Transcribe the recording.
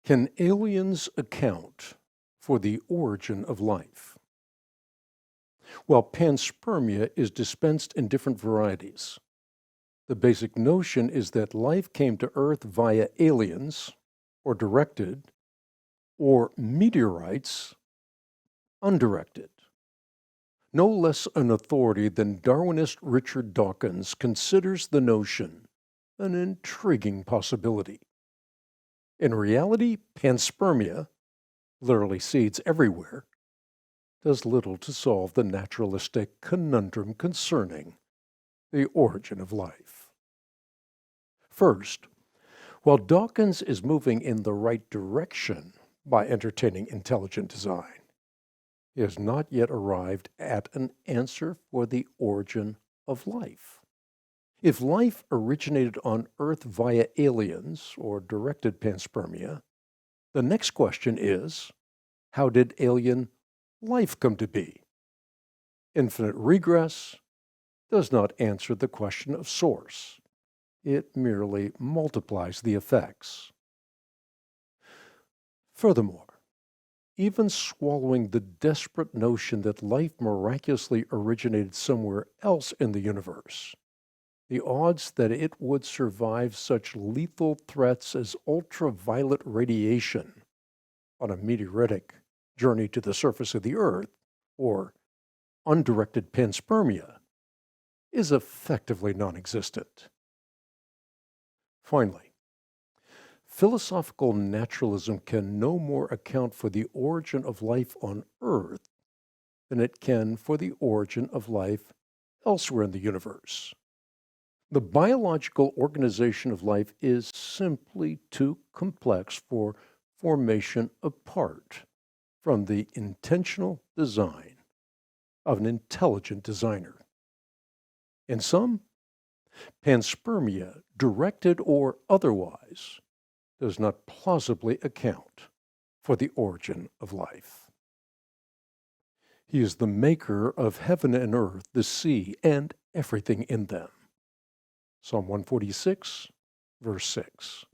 Can aliens account for the origin of life? While panspermia is dispensed in different varieties, the basic notion is that life came to Earth via aliens, or directed, or meteorites, undirected. No less an authority than Darwinist Richard Dawkins considers the notion an intriguing possibility. In reality, panspermia, literally seeds everywhere, does little to solve the naturalistic conundrum concerning the origin of life. First, while Dawkins is moving in the right direction by entertaining intelligent design, he has not yet arrived at an answer for the origin of life. If life originated on Earth via aliens or directed panspermia, the next question is, how did alien life come to be? Infinite regress does not answer the question of source. It merely multiplies the effects. Furthermore, even swallowing the desperate notion that life miraculously originated somewhere else in the universe, the odds that it would survive such lethal threats as ultraviolet radiation on a meteoritic journey to the surface of the Earth, or undirected panspermia, is effectively non-existent. Finally, philosophical naturalism can no more account for the origin of life on Earth than it can for the origin of life elsewhere in the universe. The biological organization of life is simply too complex for formation apart from the intentional design of an intelligent designer. In sum, panspermia, directed or otherwise, does not plausibly account for the origin of life. He is the maker of heaven and earth, the sea, and everything in them. Psalm 146, verse 6.